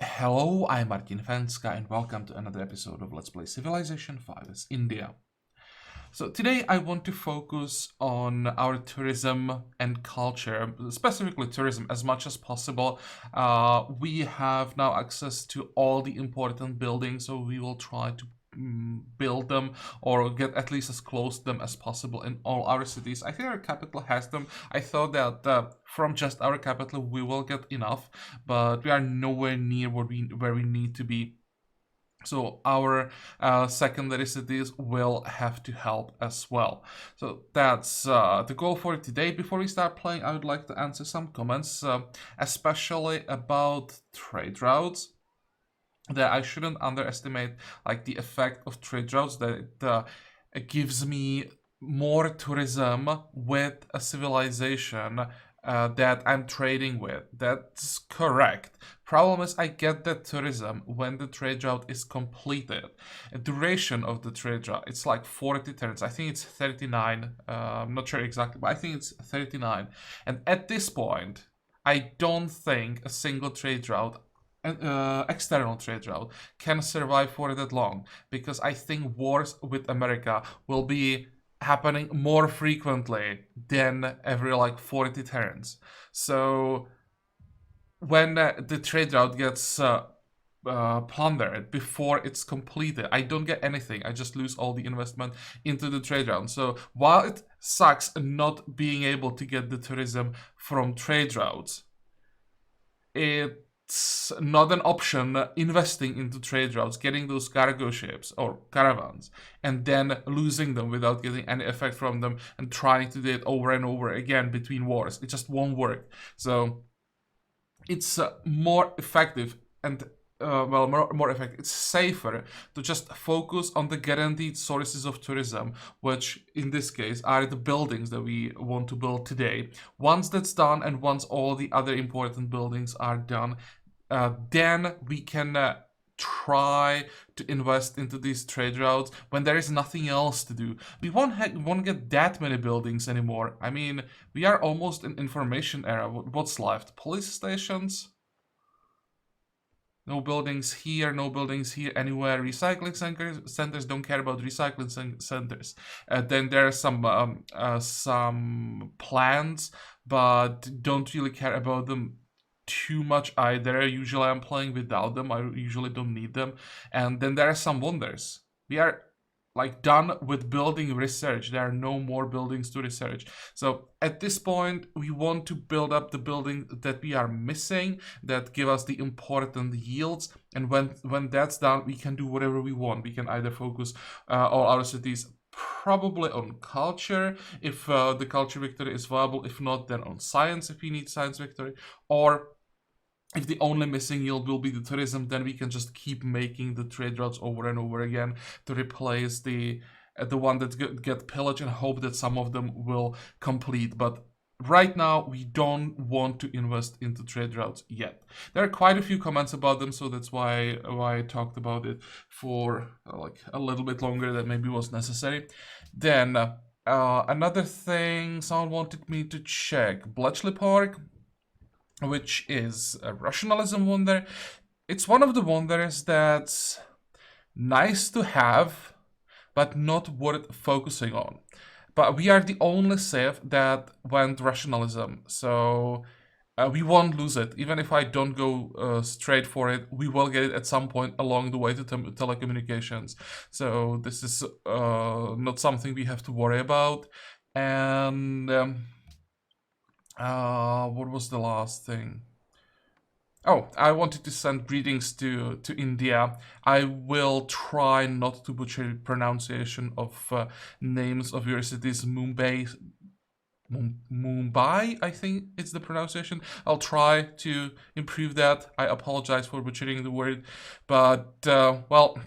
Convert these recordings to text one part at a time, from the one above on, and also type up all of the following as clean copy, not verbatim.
Hello, I'm Martin Fencka and welcome to another episode of Let's Play Civilization 5 as India. So today I want to focus on our tourism and culture, specifically tourism as much as possible. We have now access to all the important buildings, so we will try to build them or get at least as close to them as possible in all our cities. I think our capital has them. I thought that from just our capital we will get enough, but we are nowhere near where we need to be. So our secondary cities will have to help as well. So that's the goal for today. Before we start playing, I would like to answer some comments, especially about trade routes. That I shouldn't underestimate, like the effect of trade routes. That it gives me more tourism with a civilization that I'm trading with. That's correct. Problem is, I get that tourism when the trade route is completed. The duration of the trade route, it's like 40 turns. I think it's 39. I'm not sure exactly, but I think it's 39. And at this point, I don't think a single trade route external trade route can survive for that long, because I think wars with America will be happening more frequently than every like 40 turns. So when the trade route gets plundered before it's completed, I don't get anything. I just lose all the investment into the trade route. So while it sucks not being able to get the tourism from trade routes, it's not an option investing into trade routes, getting those cargo ships or caravans, and then losing them without getting any effect from them and trying to do it over and over again between wars. It just won't work. So it's more effective and more effective. It's safer to just focus on the guaranteed sources of tourism, which in this case are the buildings that we want to build today. Once that's done, and once all the other important buildings are done, then we can try to invest into these trade routes when there is nothing else to do. We won't get that many buildings anymore. I mean, we are almost in information era. What's left? Police stations? No buildings here, no buildings here anywhere. Recycling centers, don't care about recycling centers. Then there are some plants, but don't really care about them too much either. Usually I'm playing without them. I usually don't need them. And then there are some wonders. We are like done with building research. There are no more buildings to research. So at this point, we want to build up the building that we are missing, that give us the important yields. And when that's done, we can do whatever we want. We can either focus all our cities probably on culture, if the culture victory is viable. If not, then on science, if we need science victory. Or if the only missing yield will be the tourism, then we can just keep making the trade routes over and over again to replace the one that get pillaged, and hope that some of them will complete. But right now we don't want to invest into trade routes yet. There are quite a few comments about them, so that's why I talked about it for like a little bit longer than maybe was necessary. Then another thing someone wanted me to check: Bletchley Park, which is a rationalism wonder. It's one of the wonders that's nice to have, but not worth focusing on. But we are the only civ that went rationalism, so we won't lose it. Even if I don't go straight for it, we will get it at some point along the way to telecommunications. So this is not something we have to worry about. And what was the last thing? Oh, I wanted to send greetings to India. I will try not to butcher pronunciation of names of your cities. Mumbai, I think it's the pronunciation. I'll try to improve that. I apologize for butchering the word, but well,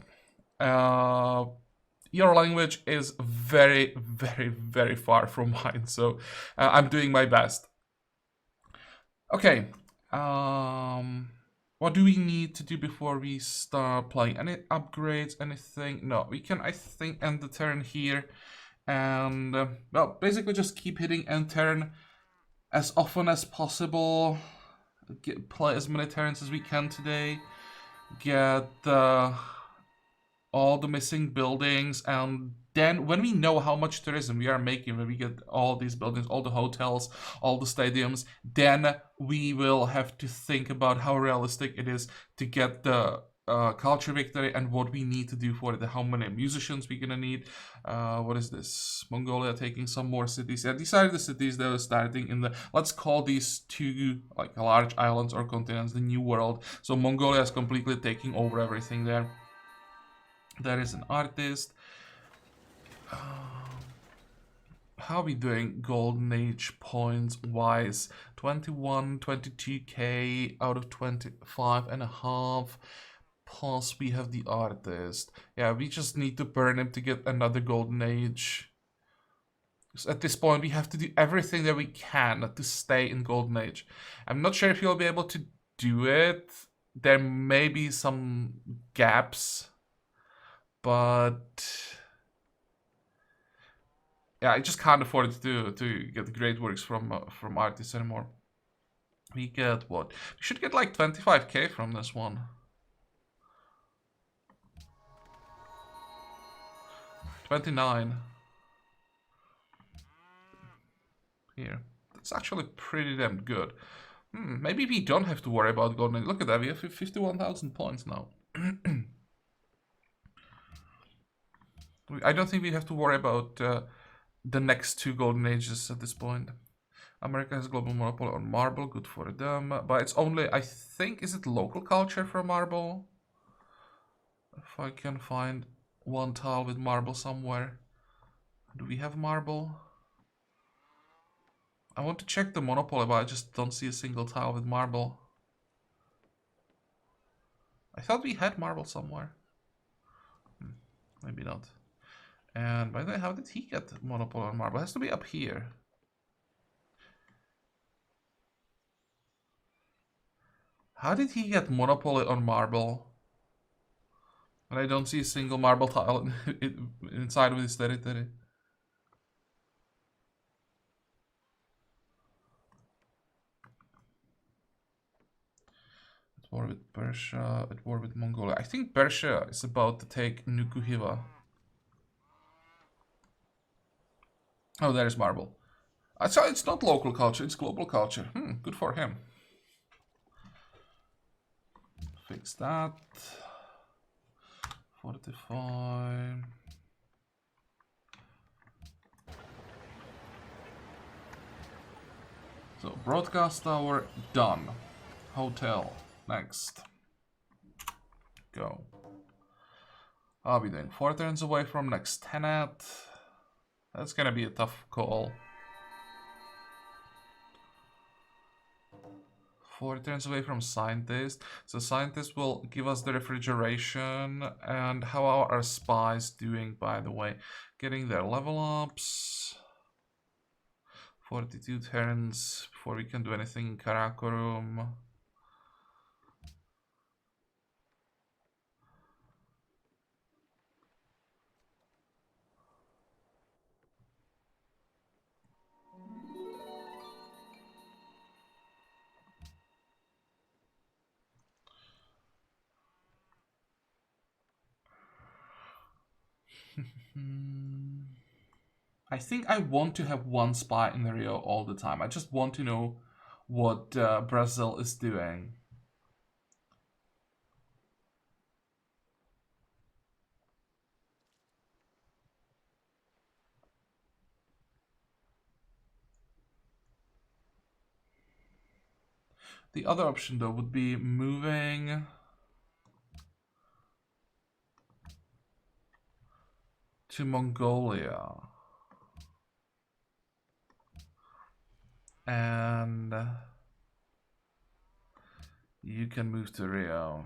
your language is very, very, very far from mine, so I'm doing my best. Okay. What do we need to do before we start playing? Any upgrades? Anything? No, we can, I think, end the turn here, and well, basically just keep hitting end turn as often as possible. Play as many turns as we can today. get all the missing buildings, and then when we know how much tourism we are making, when we get all these buildings, all the hotels, all the stadiums, then we will have to think about how realistic it is to get the culture victory and what we need to do for it, how many musicians we're gonna need. What is this? Mongolia taking some more cities. Yeah, these are the cities that are starting in the, let's call these two like large islands or continents, the new world. So Mongolia is completely taking over everything there. There is an artist. How are we doing golden age points wise? 21, 22k out of 25 and a half. Plus we have the artist. Yeah, we just need to burn him to get another golden age. So at this point we have to do everything that we can to stay in golden age. I'm not sure if you'll be able to do it. There may be some gaps, but yeah, I just can't afford to get great works from artists anymore. We get what? We should get like 25k from this one. 29. Here. That's actually pretty damn good. Maybe we don't have to worry about golden. Look at that, we have 51,000 points now. I don't think we have to worry about the next two golden ages at this point. America has global monopoly on marble, good for them. But it's only, I think, is it local culture for marble? If I can find one tile with marble somewhere. Do we have marble? I want to check the monopoly, but I just don't see a single tile with marble. I thought we had marble somewhere. Maybe not. And by the way, how did he get monopoly on marble? It has to be up here. How did he get monopoly on marble? And I don't see a single marble tile inside of his territory. At war with Persia, at war with Mongolia. I think Persia is about to take Nukuhiva. Oh, there's marble. So it's not local culture, it's global culture. Good for him. Fix that. Fortify. So, broadcast tower, done. Hotel, next. Go. I'll be doing 4 turns away from next tenet. That's gonna be a tough call. 4 turns away from scientist. So scientist will give us the refrigeration. And how are our spies doing, by the way? Getting their level ups. 42 turns before we can do anything in Karakorum. I think I want to have one spy in Rio all the time. I just want to know what Brazil is doing. The other option, though, would be moving to Mongolia. And you can move to Rio.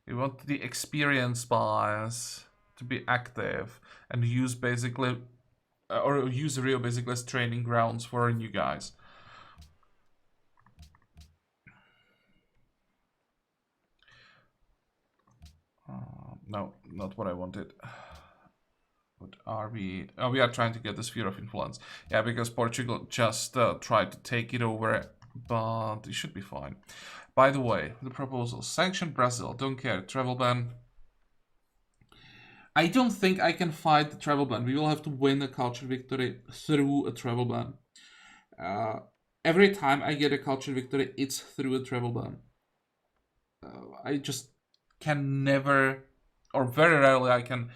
We want the experienced spies to be active and use basically, or use Rio basically as training grounds for our new guys. No, not what I wanted. What are we? Oh, we are trying to get the sphere of influence. Yeah, because Portugal just tried to take it over, but it should be fine. By the way, the proposal: sanction Brazil. Don't care. Travel ban. I don't think I can fight the travel ban. We will have to win a culture victory through a travel ban. Uh, every time I get a culture victory, it's through a travel ban. I just can never, or very rarely, I can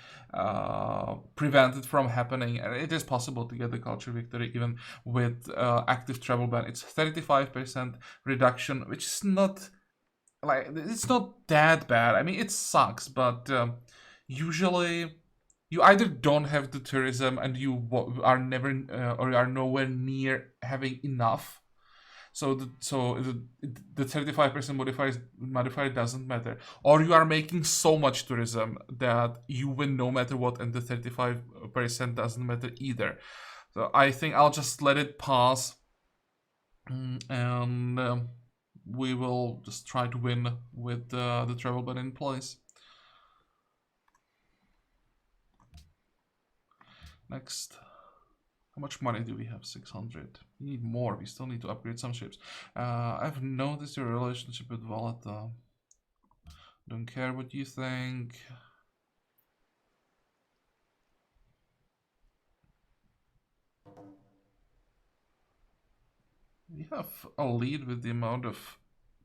prevent it from happening. And it is possible to get the culture victory even with active travel ban. It's 35% reduction, which is not like, it's not that bad. I mean, it sucks, but usually you either don't have the tourism and you are never or are nowhere near having enough. So the 35% modifier doesn't matter, or you are making so much tourism that you win no matter what, and the 35% doesn't matter either. So I think I'll just let it pass, and we will just try to win with the travel ban in place. Next. How much money do we have? 600. We need more. We still need to upgrade some ships. I've noticed your relationship with Volata. Don't care what you think. We have a lead with the amount of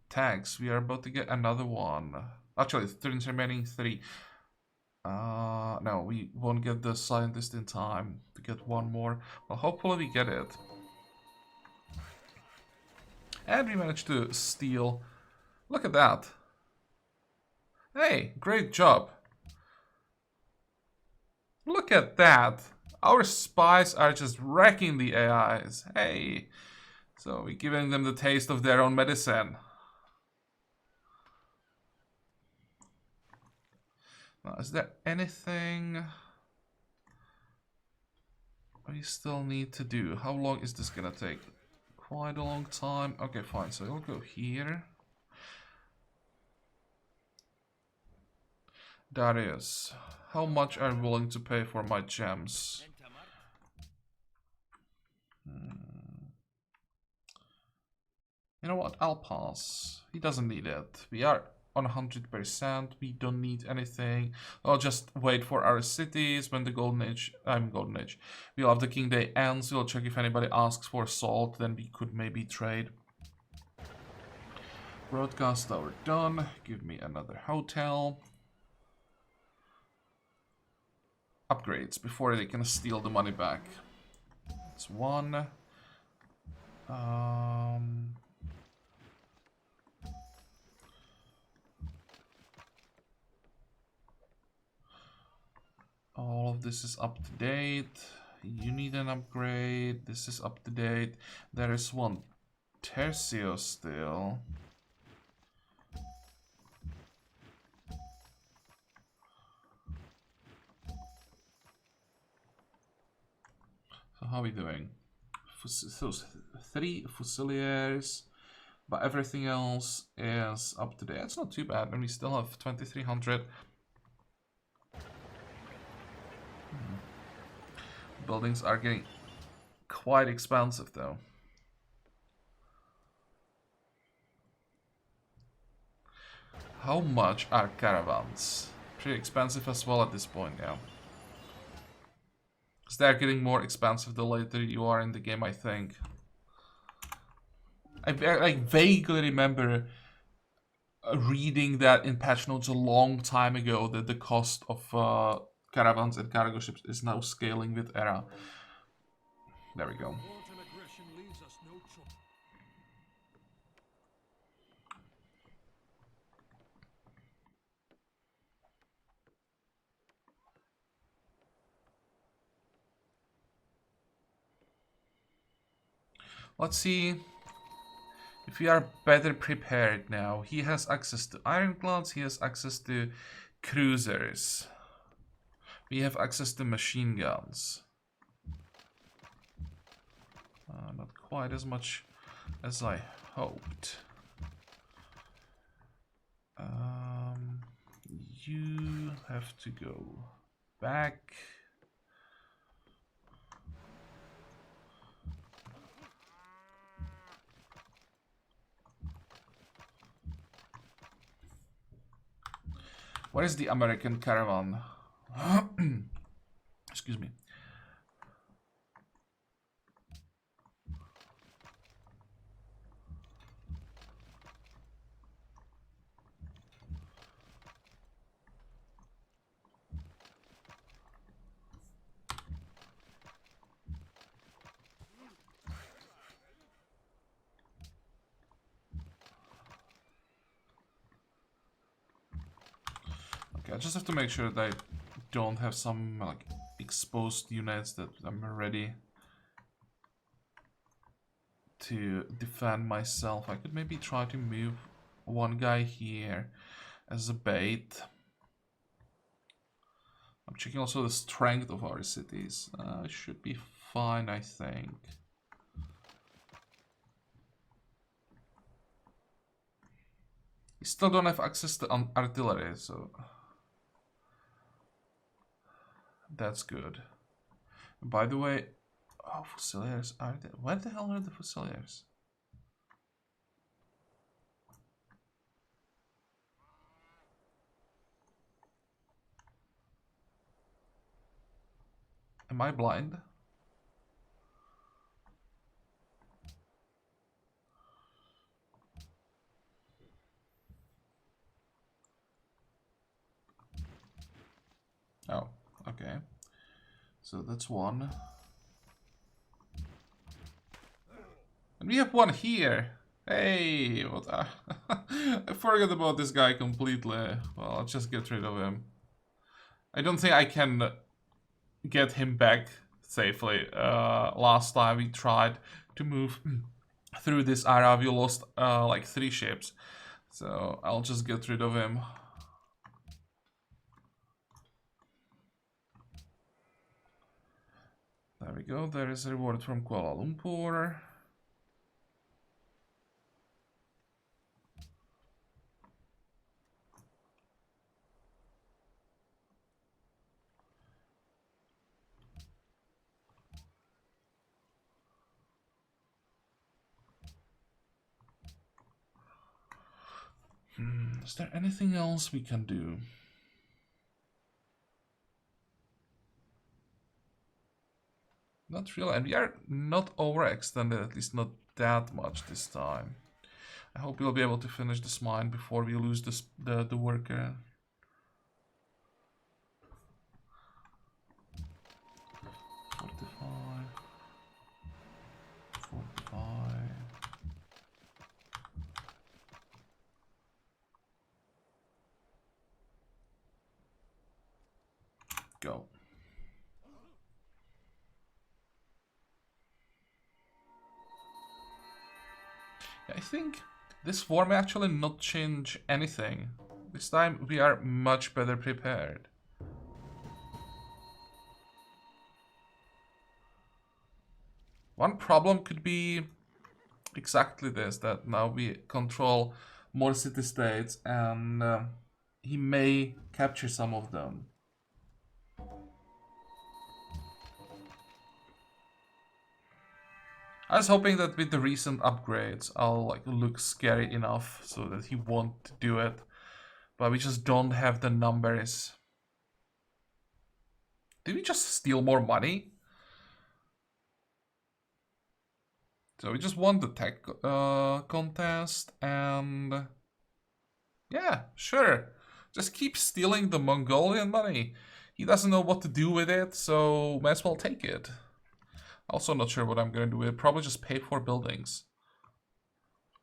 tags. We are about to get another one. Actually, turns remaining 3. No, we won't get the scientist in time to get one more. Well, hopefully we get it. And we managed to steal. Look at that. Hey, great job. Look at that. Our spies are just wrecking the AIs. Hey. So we're giving them the taste of their own medicine. Now, is there anything we still need to do? How long is this gonna take? Quite a long time. Okay, fine. So we'll go here. Darius, how much are you willing to pay for my gems? You know what? I'll pass. He doesn't need it. We are on 100%. We don't need anything. I'll just wait for our cities when the Golden Age... Golden Age. We'll have the King Day ends. We'll check if anybody asks for salt. Then we could maybe trade. Broadcast tower done. Give me another hotel. Upgrades before they can steal the money back. That's one. All of this is up to date. You need an upgrade. This is up to date. There is one Tercio still. So how are we doing? So 3 Fusiliers, but everything else is up to date. It's not too bad, and we still have 2300. Buildings are getting quite expensive though. How much are caravans? Pretty expensive as well at this point, yeah. Because they're getting more expensive the later you are in the game, I think. I vaguely remember reading that in patch notes a long time ago that the cost of caravans and cargo ships is now scaling with era. There we go. Let's see if we are better prepared now. He has access to ironclads, he has access to cruisers. We have access to machine guns. Not quite as much as I hoped. You have to go back. Where is the American caravan? Excuse me. Okay, I just have to make sure that I don't have some like exposed units that I'm ready to defend myself. I could maybe try to move one guy here as a bait. I'm checking also the strength of our cities. It should be fine, I think. We still don't have access to artillery, so that's good. By the way, oh, Fusiliers are there. Where the hell are the Fusiliers? Am I blind? Oh, okay. So that's one. And we have one here. Hey, what? I forgot about this guy completely. Well, I'll just get rid of him. I don't think I can get him back safely. Last time we tried to move through this area, we lost like 3 ships. So I'll just get rid of him. There we go. There is a reward from Kuala Lumpur. Is there anything else we can do? Not really, and we are not overextended, at least not that much this time. I hope we'll be able to finish this mine before we lose the worker. Go. I think this war may actually not change anything. This time we are much better prepared. One problem could be exactly this, that now we control more city-states and he may capture some of them. I was hoping that with the recent upgrades I'll like look scary enough so that he won't do it. But we just don't have the numbers. Did we just steal more money? So we just won the tech contest and... Yeah, sure. Just keep stealing the Mongolian money. He doesn't know what to do with it, so might as well take it. Also not sure what I'm gonna do with it. Probably just pay for buildings.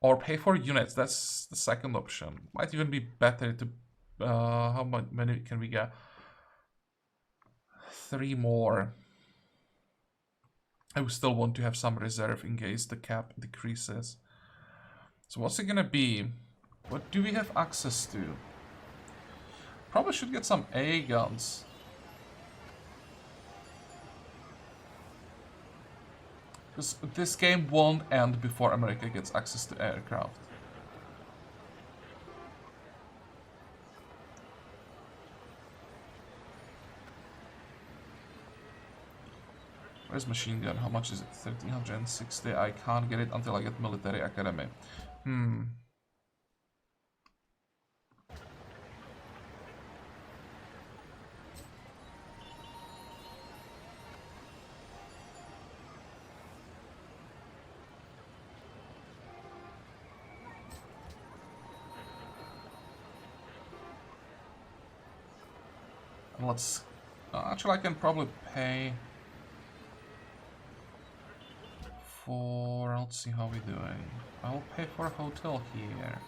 Or pay for units, that's the second option. Might even be better to... how many can we get? 3 more. I would still want to have some reserve in case the cap decreases. So what's it gonna be? What do we have access to? Probably should get some A guns. Because this game won't end before America gets access to aircraft. Where's machine gun? How much is it? 1360. I can't get it until I get military academy. And let's... actually, I can probably pay for... Let's see how we're doing. I'll pay for a hotel here.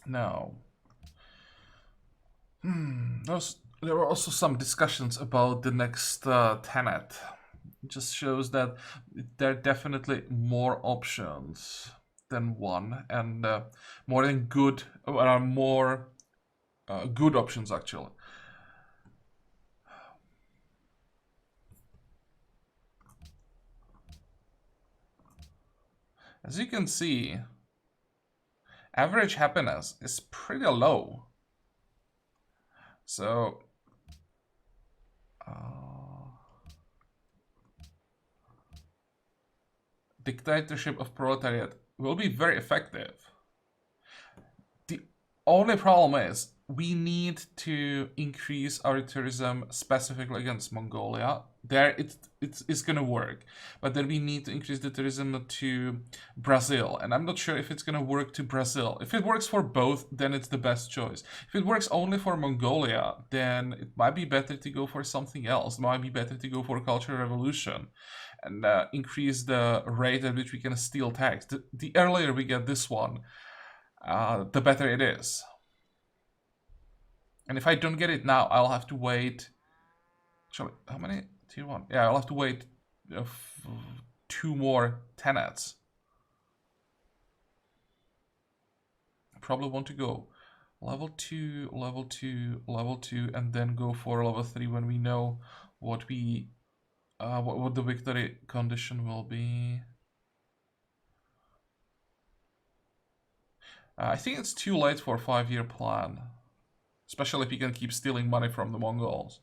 Now, there were also some discussions about the next tenet. It just shows that there are definitely more options than one, and more than good, or more good options actually. As you can see, average happiness is pretty low. So, dictatorship of proletariat will be very effective. The only problem is we need to increase our tourism specifically against Mongolia. There, it's gonna work, but then we need to increase the tourism to Brazil, and I'm not sure if it's gonna work to Brazil. If it works for both, then it's the best choice. If it works only for Mongolia, then it might be better to go for something else. It might be better to go for a cultural revolution and increase the rate at which we can steal tax. The earlier we get this one, the better it is. And if I don't get it now, I'll have to wait. Sorry, how many? Tier 1? Yeah, I'll have to wait 2 more tenets. I probably want to go level 2, level 2, level 2, and then go for level 3 when we know what we what the victory condition will be. I think it's too late for a 5-year plan, especially if you can keep stealing money from the Mongols.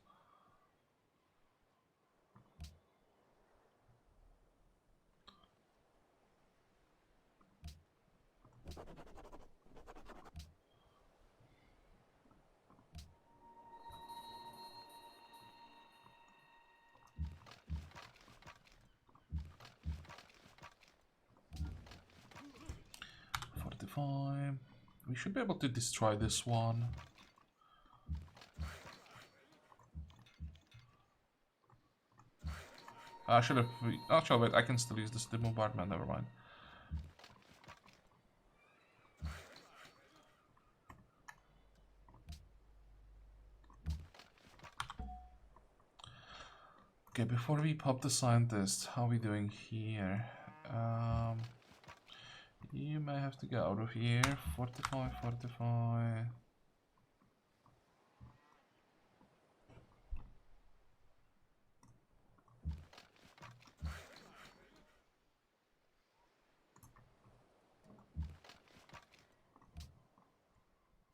We should be able to destroy this one. I should have... Actually, wait, I can still use this bombardment, never mind. Okay, before we pop the scientist, how are we doing here? You may have to get out of here. Fortify, fortify.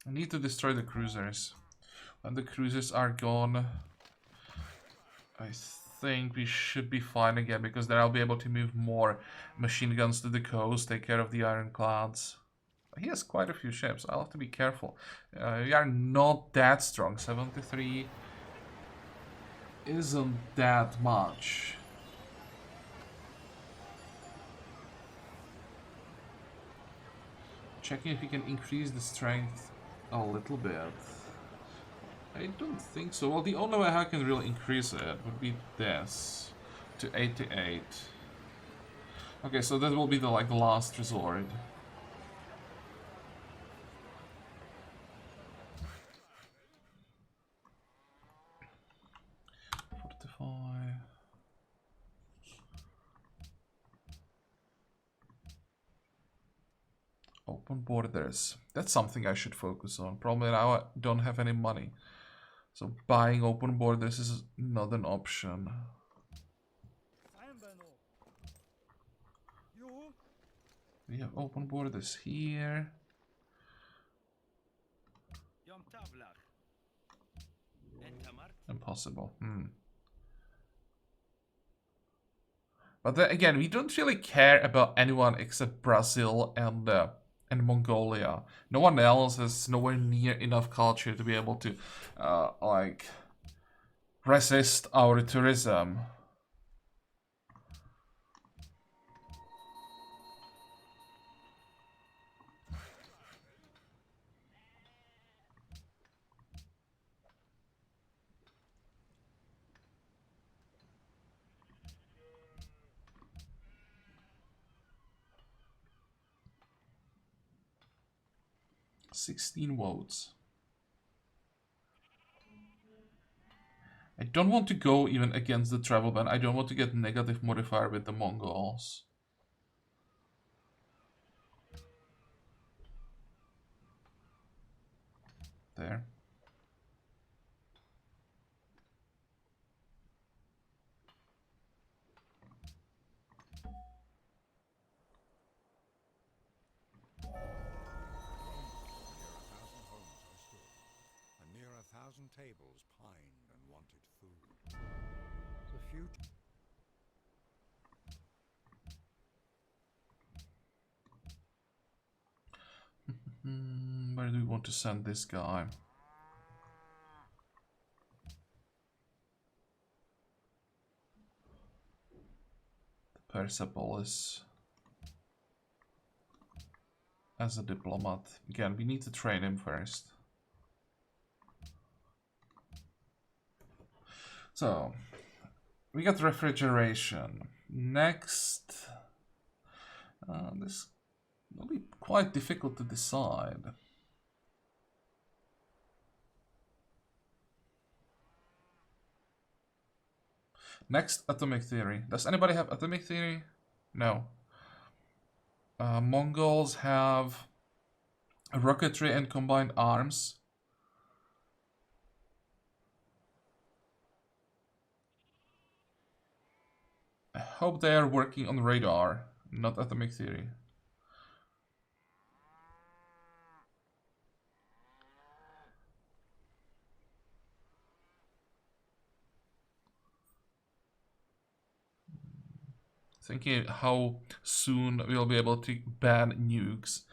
I need to destroy the cruisers. When the cruisers are gone, I think we should be fine again, because then I'll be able to move more machine guns to the coast, take care of the ironclads. He has quite a few ships. I'll have to be careful. We are not that strong. 73 isn't that much. Checking if we can increase the strength a little bit. I don't think so. Well, the only way I can really increase it would be this to 88. Okay, so that will be the last resort. Open borders. That's something I should focus on. Probably now I don't have any money. So buying open borders is not an option. We have open borders here. Impossible. But then again, we don't really care about anyone except Brazil and and Mongolia. No one else has nowhere near enough culture to be able to, like, resist our tourism. $16 votes. I don't want to go even against the travel ban. I don't want to get negative modifier with the Mongols. There. Tables pined and wanted food. The future. Where do we want to send this guy? Persepolis. As a diplomat. Again, we need to train him first. So, we got refrigeration. Next, this will be quite difficult to decide. Next, atomic theory. Does anybody have atomic theory? No. Mongols have rocketry and combined arms. I hope they are working on radar, not atomic theory. Thinking how soon we'll be able to ban nukes,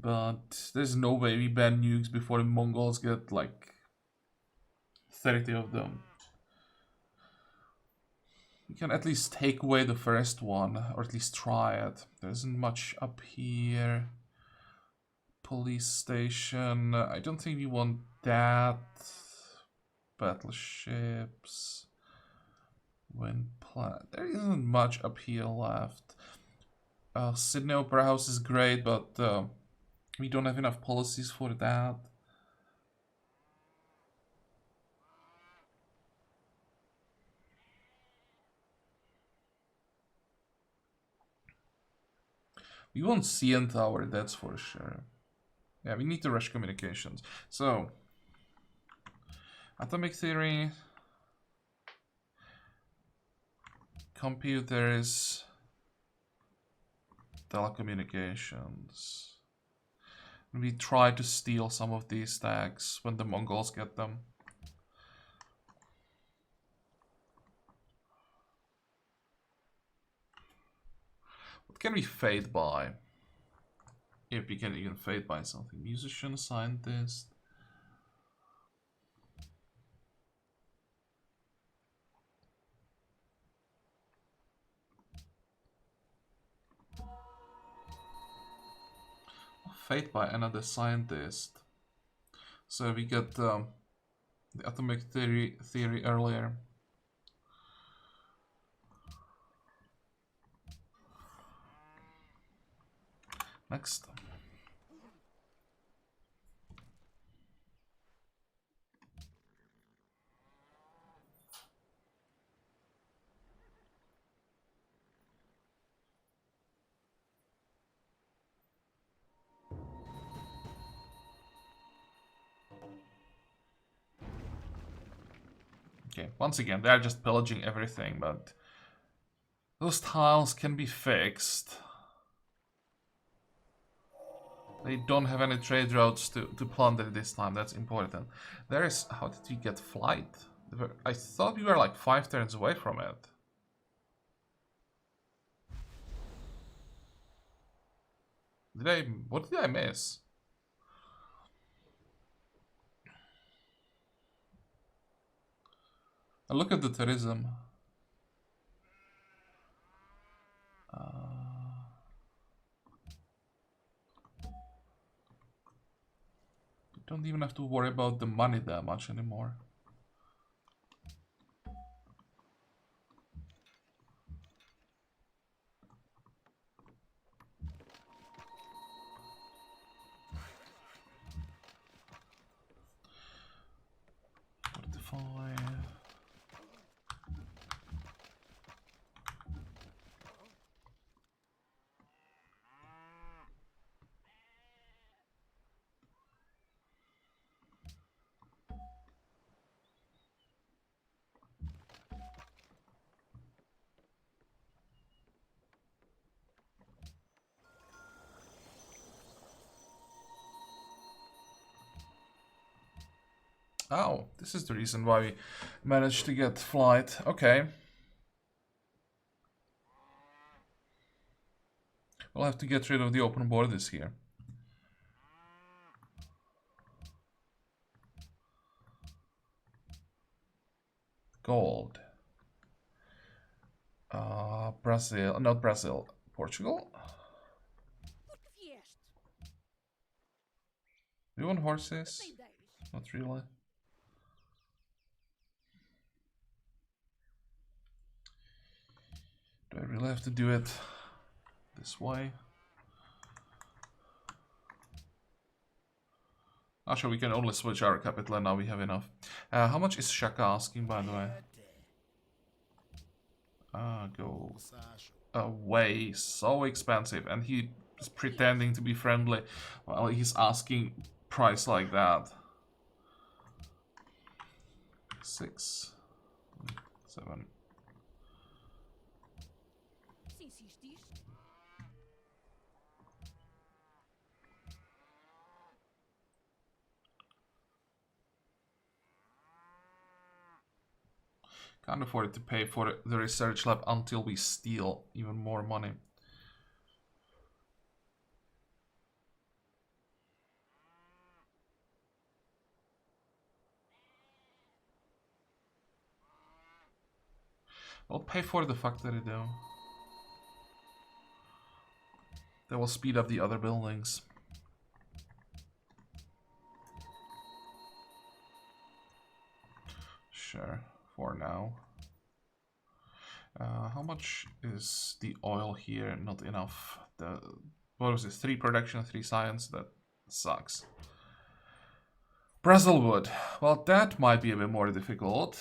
but there's no way we ban nukes before the Mongols get like 30 of them. We can at least take away the first one, or at least try it. There isn't much up here. Police station. I don't think we want that. Battleships. Wind plant. There isn't much up here left. Sydney Opera House is great, but we don't have enough policies for that. We want CN Tower, that's for sure. Yeah, we need to rush communications. So, atomic theory, computers, telecommunications. We try to steal some of these stacks when the Mongols get them. What can we fade by? If we can even fade by something. Musician, scientist. Fade by another scientist. So we get the atomic theory earlier. Next. Okay, once again, they're just pillaging everything, but those tiles can be fixed. They don't have any trade routes to plunder this time, that's important. There is... how did we get flight? I thought we were like 5 turns away from it. What did I miss? Look at the tourism. You don't even have to worry about the money that much anymore. Fortify. Oh, this is the reason why we managed to get flight. Okay. We'll have to get rid of the open borders here. Gold. Brazil, not Brazil, Portugal. Do you want horses? Not really. Do I really have to do it this way? Actually, we can only switch our capital and now we have enough. How much is Shaka asking, by the way? Go away. So expensive. And he is pretending to be friendly while he's asking price like that. 6, 7. Can't afford to pay for the research lab until we steal even more money. I'll pay for the factory though. That will speed up the other buildings. Sure, for now. How much is the oil here? Not enough. What was it? 3 production, 3 science? That sucks. Brazilwood. Well, that might be a bit more difficult.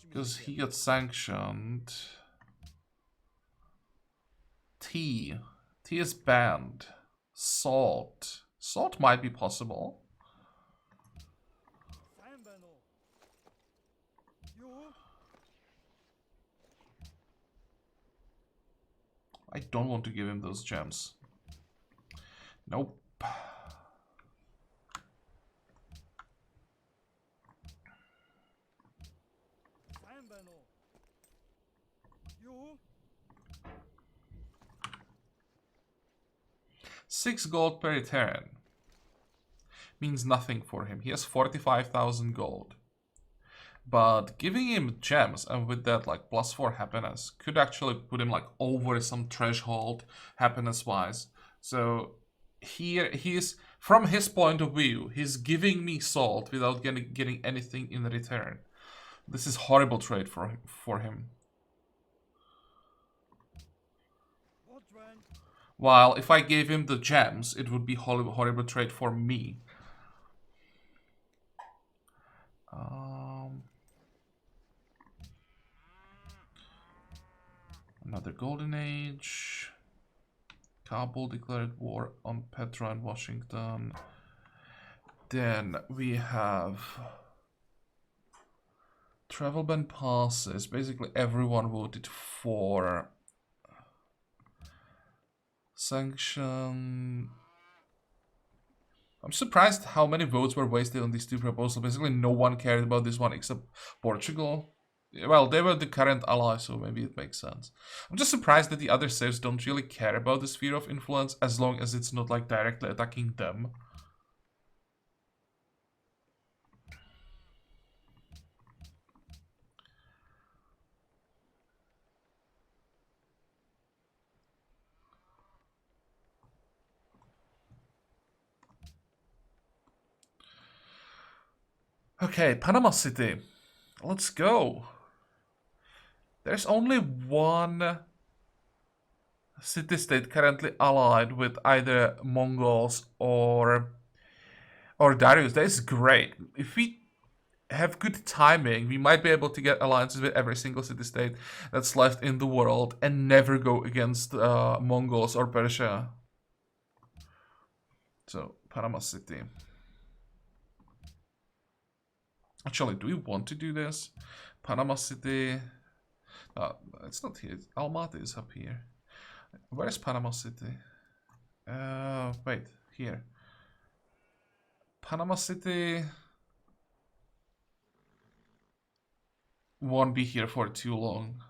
Because he got sanctioned. Tea. Tea is banned. Salt. Salt might be possible. I don't want to give him those gems. Nope. Six gold per return means nothing for him. He has 45,000 gold. But giving him gems and with that like +4 happiness could actually put him like over some threshold happiness wise. So here he's, from his point of view, he's giving me salt without getting anything in return. This is horrible trade for him. While if I gave him the gems, it would be horrible trade for me. Another golden age. Kabul declared war on Petra and Washington. Then we have travel ban passes. Basically everyone voted for sanction. I'm surprised how many votes were wasted on these two proposals. Basically no one cared about this one except Portugal. Well, they were the current ally, so maybe it makes sense. I'm just surprised that the other civs don't really care about the sphere of influence as long as it's not like directly attacking them. Okay, Panama City. Let's go. There's only one city-state currently allied with either Mongols or Darius. That is great. If we have good timing, we might be able to get alliances with every single city-state that's left in the world and never go against Mongols or Persia. So, Panama City. Actually, do we want to do this? Panama City. It's not here. Almaty is up here. Where is Panama City? Wait, here. Panama City won't be here for too long.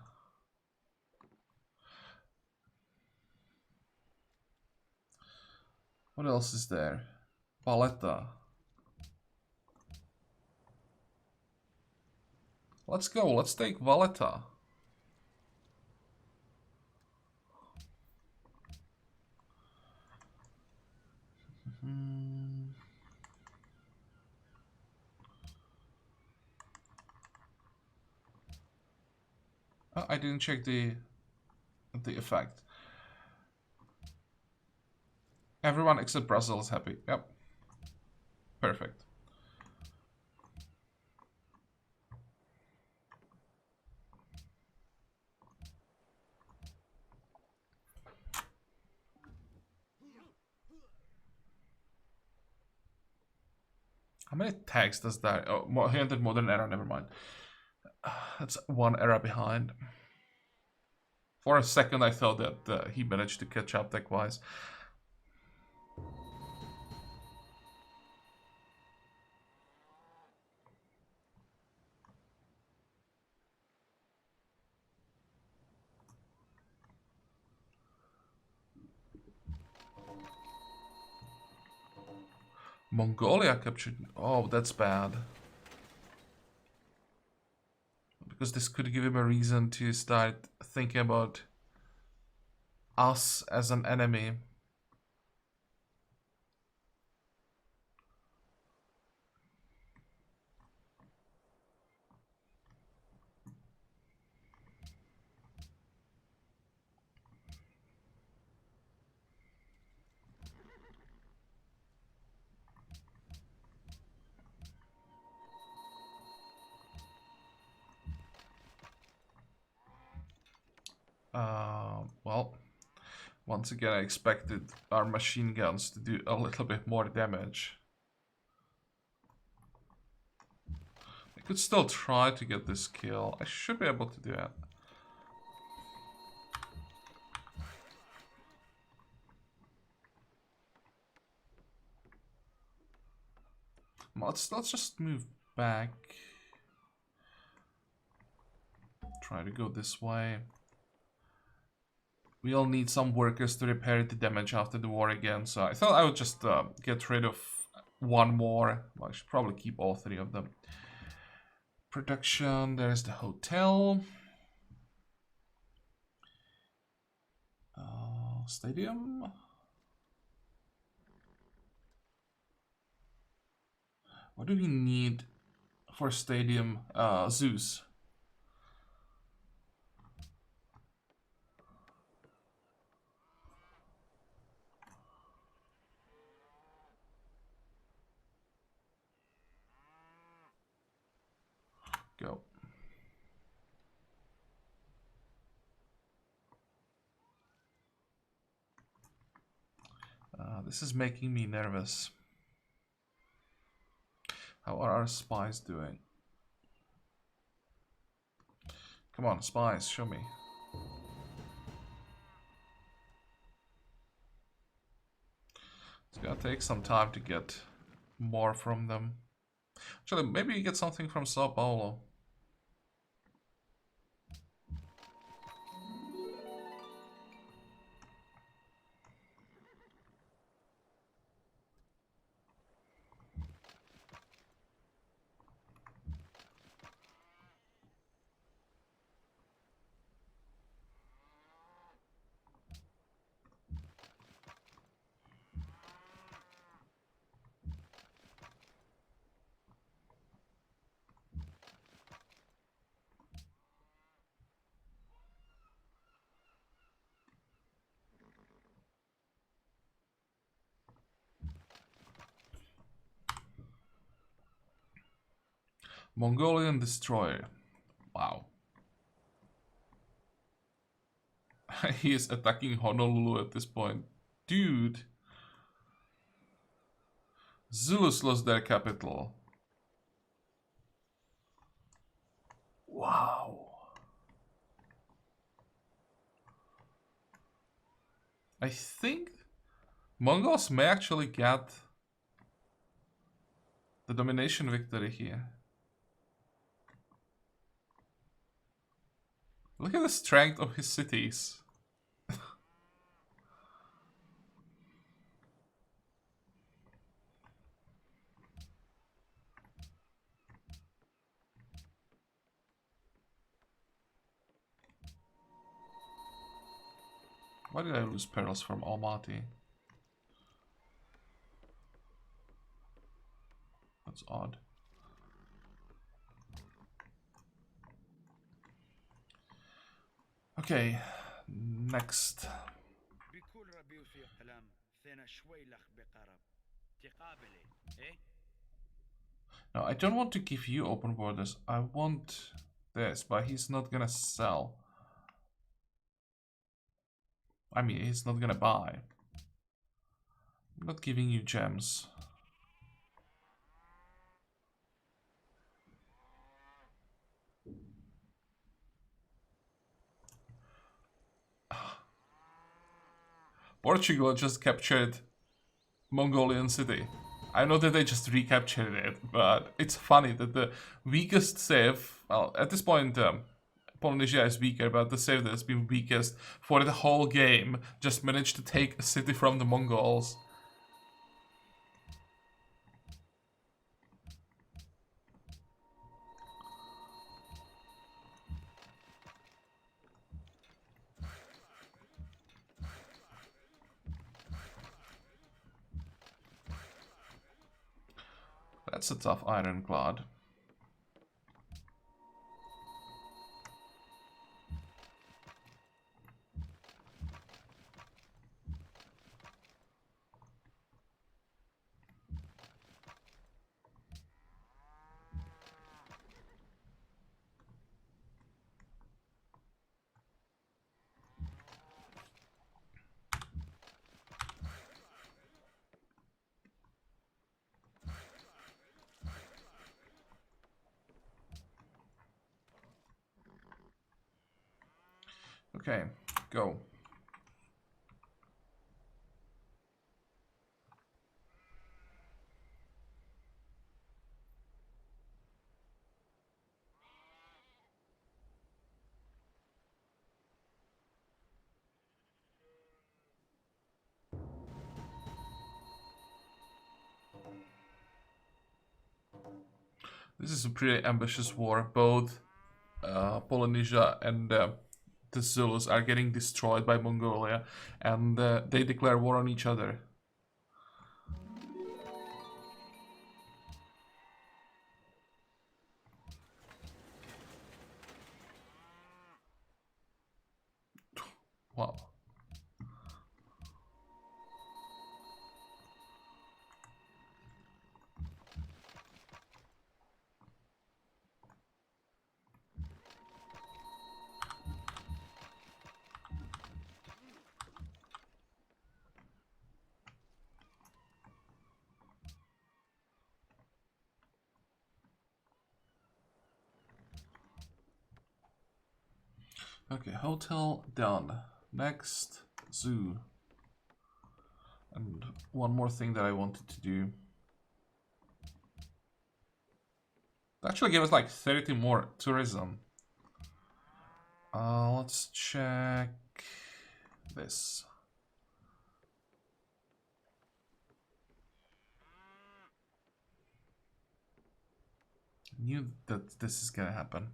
What else is there? Valletta. Let's go. Let's take Valletta. Oh, I didn't check the effect. Everyone except Brazil is happy. Yep. Perfect. How many tags does that? Oh, he entered modern era. Never mind. That's one era behind. For a second, I thought that he managed to catch up tech-wise. Mongolia captured. Oh, that's bad. Because this could give him a reason to start thinking about us as an enemy. Well, once again, I expected our machine guns to do a little bit more damage. I could still try to get this kill. I should be able to do it. Let's just move back. Try to go this way. We'll need some workers to repair the damage after the war again, so I thought I would just get rid of one more. Well, I should probably keep all three of them. Production, there's the hotel. Stadium. What do we need for stadium? Zeus. Go. This is making me nervous. How are our spies doing? Come on, spies, show me. It's gonna take some time to get more from them. Actually, maybe you get something from Sao Paulo. Mongolian destroyer. Wow. He is attacking Honolulu at this point. Dude. Zulus lost their capital. Wow. I think Mongols may actually get the domination victory here. Look at the strength of his cities. Why did I lose perils from Almaty? That's odd. Okay, next. Now, I don't want to give you open borders. I want this, but he's not gonna sell. I mean, he's not gonna buy. I'm not giving you gems. Portugal just captured Mongolian city. I know that they just recaptured it, but it's funny that the weakest save, well, at this point, Polynesia is weaker, but the save that has been weakest for the whole game just managed to take a city from the Mongols. That's a tough ironclad. Okay, go. This is a pretty ambitious war. Both Polynesia and the Zulus are getting destroyed by Mongolia, and they declare war on each other. Wow. Okay, hotel done. Next, zoo. And one more thing that I wanted to do. Actually give us like 30 more tourism. Let's check this. Knew that this is gonna happen.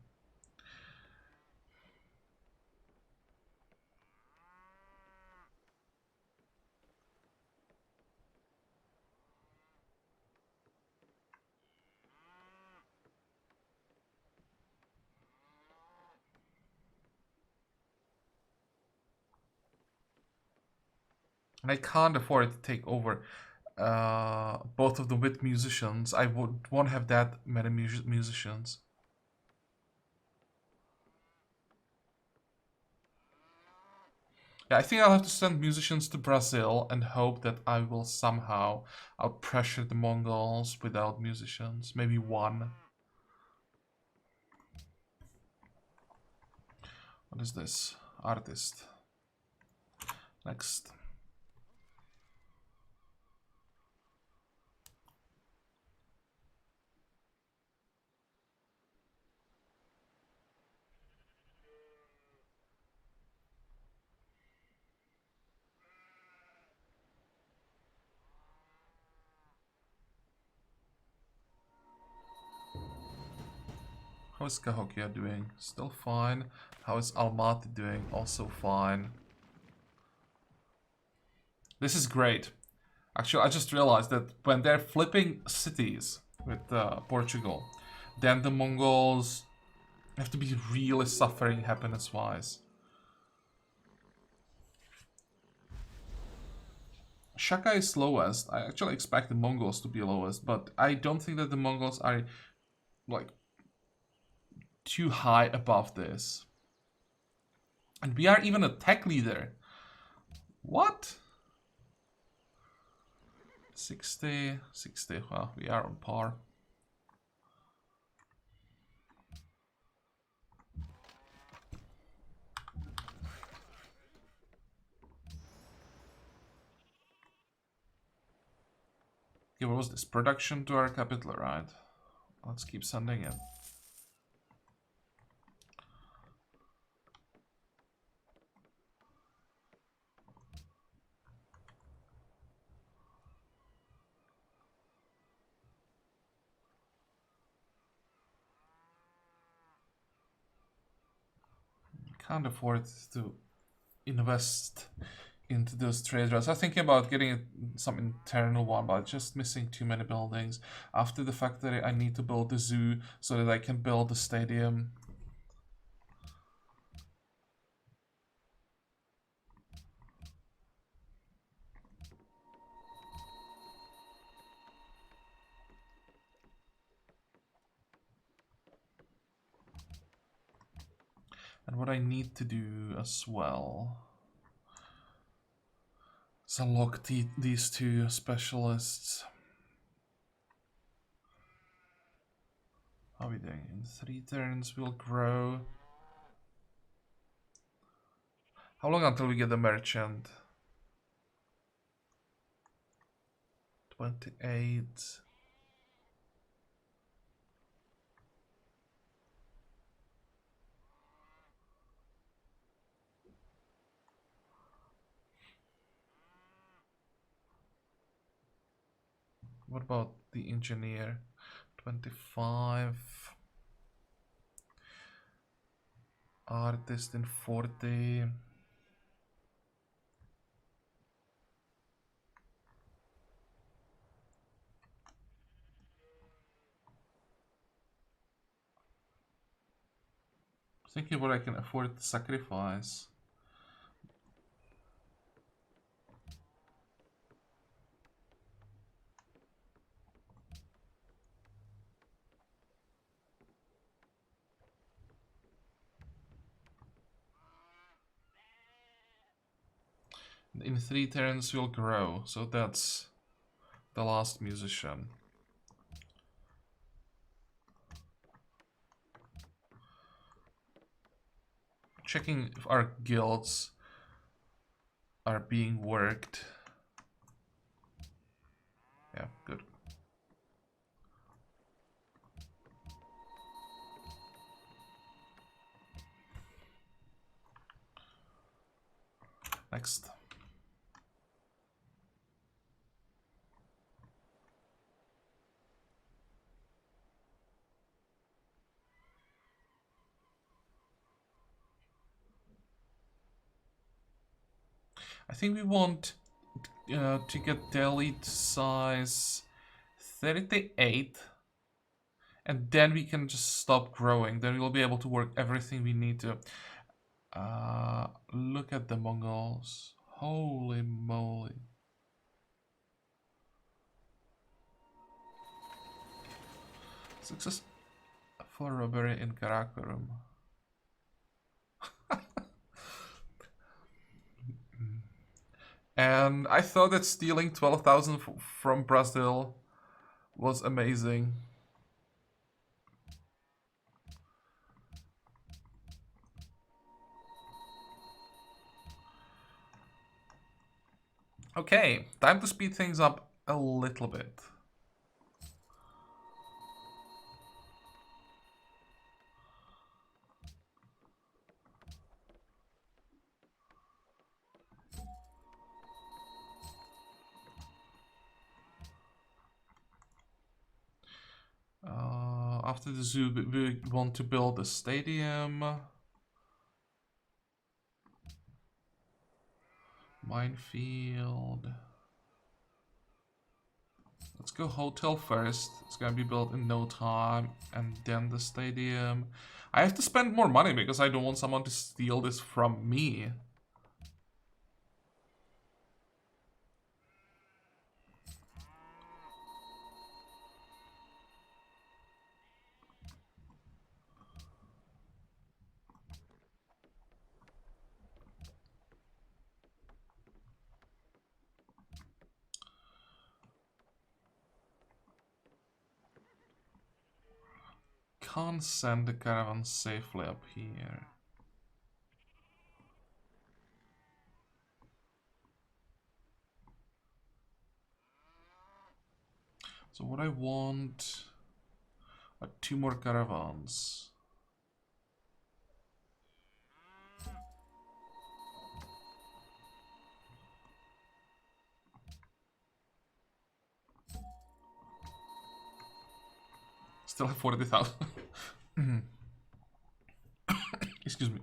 And I can't afford to take over. both of them with musicians. I won't have that many musicians. Yeah, I think I'll have to send musicians to Brazil and hope that I will somehow outpressure the Mongols without musicians. Maybe one. What is this? Artist. Next. How is Cahokia doing? Still fine. How is Almaty doing? Also fine. This is great. Actually, I just realized that when they're flipping cities with Portugal, then the Mongols have to be really suffering happiness-wise. Shaka is lowest. I actually expect the Mongols to be lowest, but I don't think that the Mongols are like too high above this. And we are even a tech leader. What? 60, 60. Well, we are on par. Okay, what was this? Production to our capital, right? Let's keep sending it. Can't afford to invest into those trade routes. I was thinking about getting some internal one, but just missing too many buildings. After the factory, I need to build the zoo so that I can build the stadium. And what I need to do as well is unlock these two specialists. How are we doing? In 3 turns, we'll grow. How long until we get the merchant? 28. What about the engineer? 25. Artist in 40. Thinking what I can afford to sacrifice. In 3 turns we'll grow, so that's the last musician. Checking if our guilds are being worked. Yeah, good. Next. I think we want to get delete size 38, and then we can just stop growing. Then we'll be able to work everything we need to. Look at the Mongols. Holy moly. Success for robbery in Karakorum. And I thought that stealing 12,000 from Brazil was amazing. Okay, time to speed things up a little bit. After the zoo, we want to build a stadium. Minefield. Let's go hotel first. It's gonna be built in no time. And then the stadium. I have to spend more money because I don't want someone to steal this from me. Can't send the caravan safely up here. So what I want are 2 more caravans. Still have 40,000. Excuse me.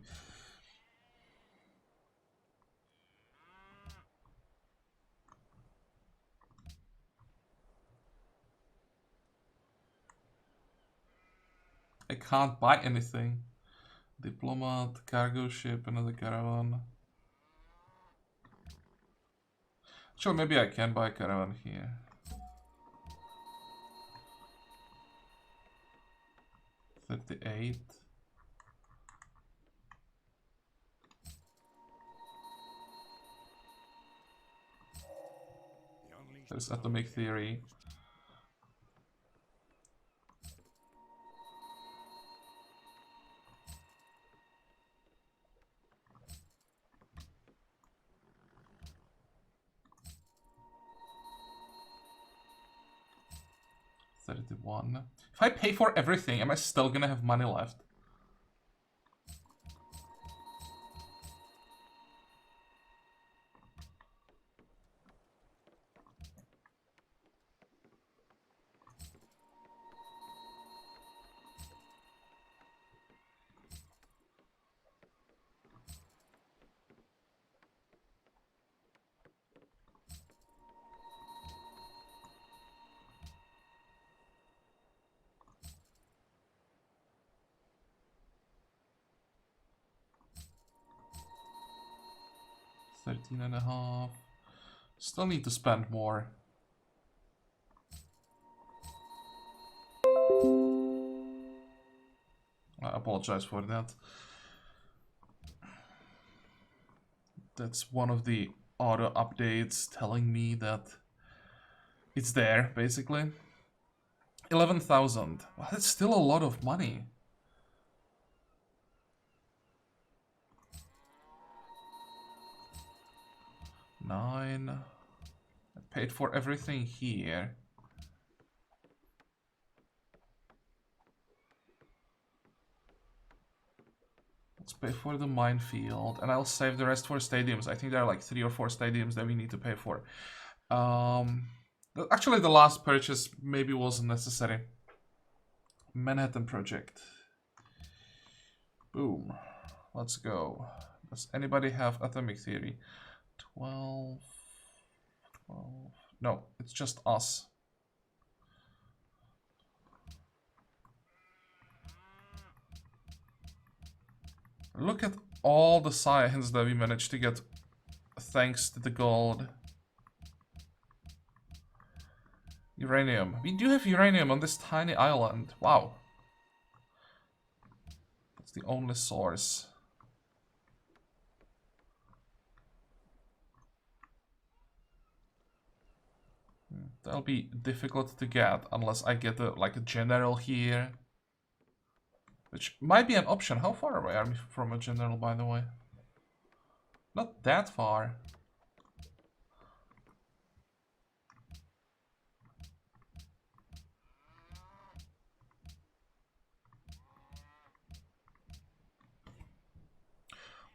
I can't buy anything. Diplomat, cargo ship, another caravan. Sure, maybe I can buy a caravan here. $38. There's atomic theory. $31. If I pay for everything, am I still gonna have money left? $13.5. Still need to spend more. I apologize for that. That's one of the auto updates telling me that it's there, basically. 11,000. Well, that's still a lot of money. Nine. I paid for everything here. Let's pay for the minefield, and I'll save the rest for stadiums. I think there are like 3 or 4 stadiums that we need to pay for. Actually, the last purchase maybe wasn't necessary. Manhattan Project. Boom. Let's go. Does anybody have atomic theory? 12. No, it's just us. Look at all the science that we managed to get thanks to the gold. Uranium. We do have uranium on this tiny island. Wow. That's the only source. That'll be difficult to get unless I get like a general here. Which might be an option. How far away are we from a general, by the way? Not that far.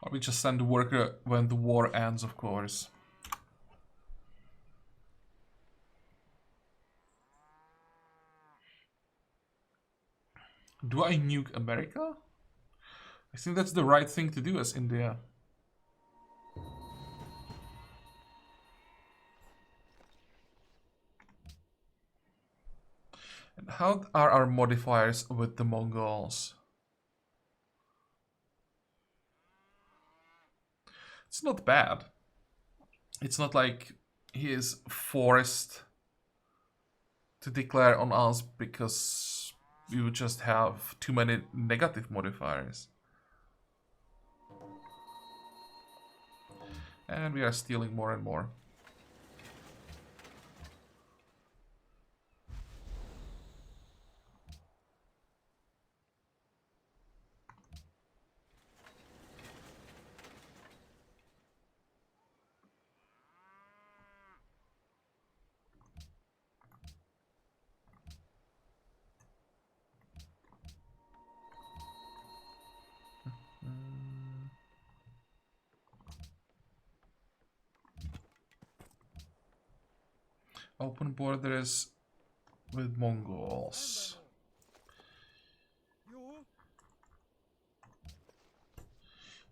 Or we just send the worker when the war ends, of course. Do I nuke America? I think that's the right thing to do as India. And how are our modifiers with the Mongols? It's not bad. It's not like he is forced to declare on us because we would just have too many negative modifiers. And we are stealing more and more. Open borders with Mongols.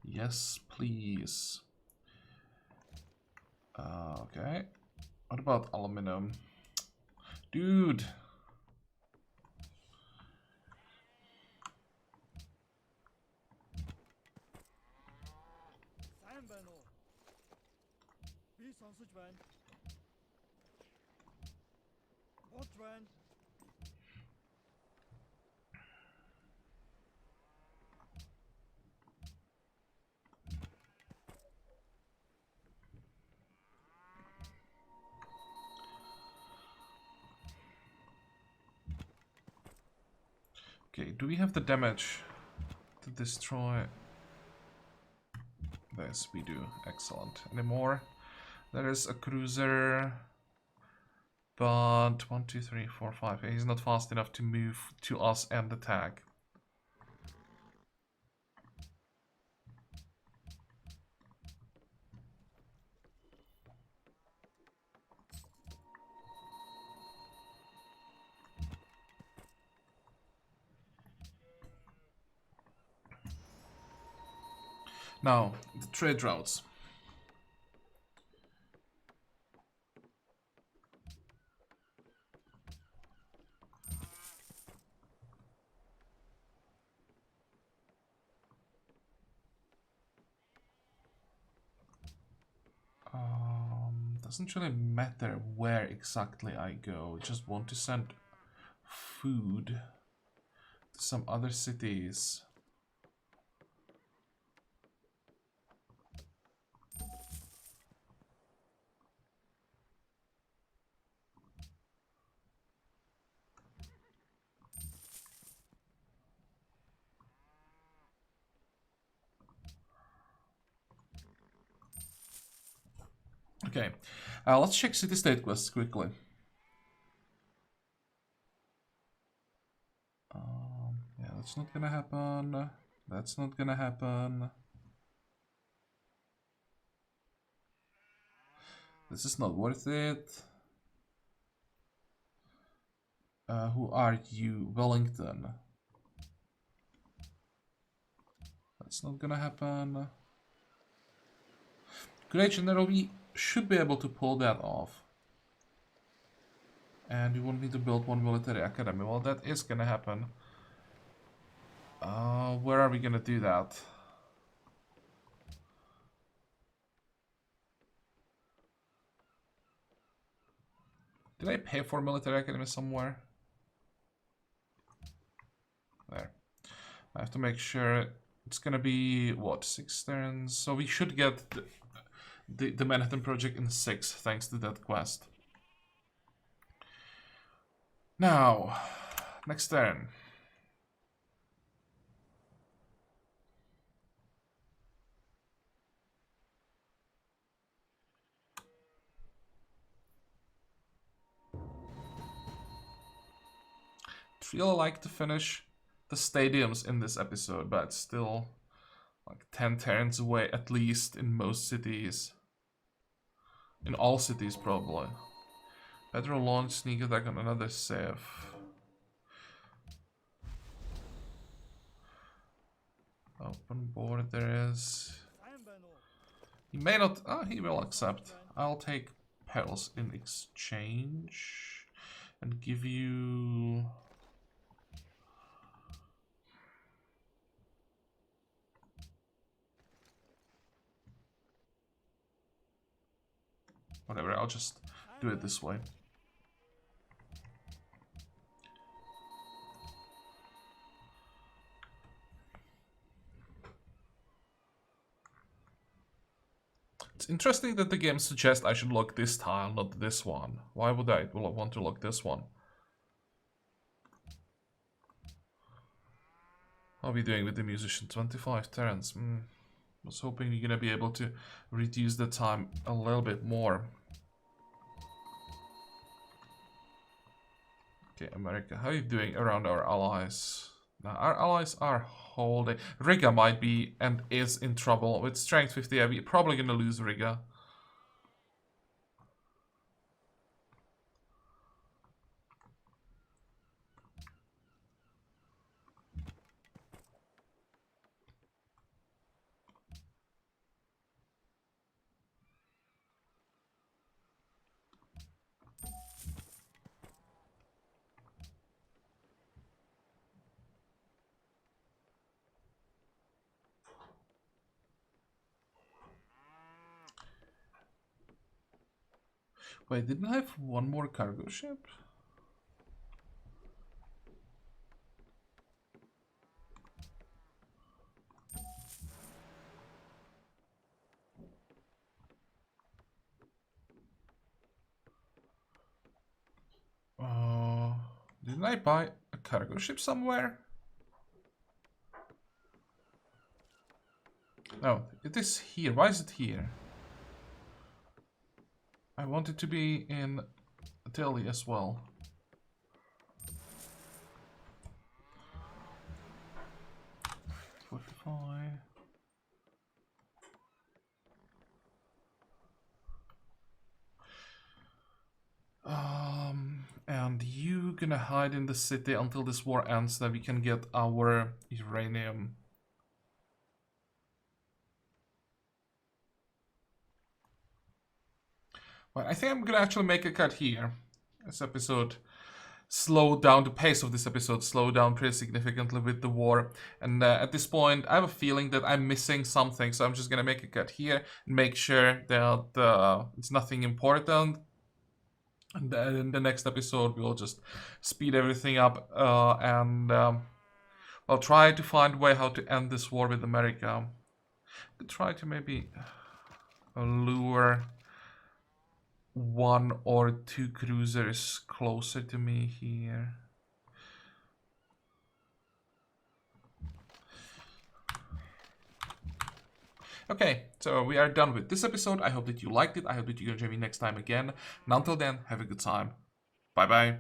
Yes, please. Okay. What about aluminum? Dude. Okay, do we have the damage to destroy this? We do. Excellent. Any more? There is a cruiser, but 1, 2, 3, 4, 5. He's not fast enough to move to us and attack. Now, the trade routes. Doesn't really matter where exactly I go. I just want to send food to some other cities. Okay, let's check city-state quests quickly. Yeah, that's not gonna happen. That's not gonna happen. This is not worth it. Who are you? Wellington. That's not gonna happen. Great General, we should be able to pull that off. And you want me to build one military academy. Well, that is gonna happen. Where are we gonna do that? Did I pay for military academy somewhere? There. I have to make sure it's gonna be, what, 6 turns? So we should get the Manhattan Project in 6, thanks to that quest. Now, next turn. I'd really like to finish the stadiums in this episode, but it's still like 10 turns away at least in most cities. In all cities, probably. Better launch sneak attack on another save. Open board there is. He may not. Oh, he will accept. I'll take petals in exchange and give you. Whatever, I'll just do it this way. It's interesting that the game suggests I should lock this tile, not this one. Why would I want to lock this one? How are we doing with the musician? 25 turns. Was hoping you're gonna be able to reduce the time a little bit more. Okay, America, how are you doing around our allies? Now, our allies are holding. Riga might be and is in trouble with strength 50. We're probably gonna lose Riga. Wait, didn't I have one more cargo ship? Didn't I buy a cargo ship somewhere? No, it is here. Why is it here? I want it to be in Italy as well. Fortify. And you gonna hide in the city until this war ends, then we can get our uranium. Well, I think I'm gonna actually make a cut here. This episode slowed down, the pace of this episode slowed down pretty significantly with the war. And at this point, I have a feeling that I'm missing something. So I'm just gonna make a cut here and make sure that it's nothing important. And then in the next episode, we'll just speed everything up and I'll try to find a way how to end this war with America. Could try to maybe lure 1 or 2 cruisers closer to me here. Okay, so we are done with this episode. I hope that you liked it. I hope that you're gonna join me next time again. And until then, have a good time. Bye bye.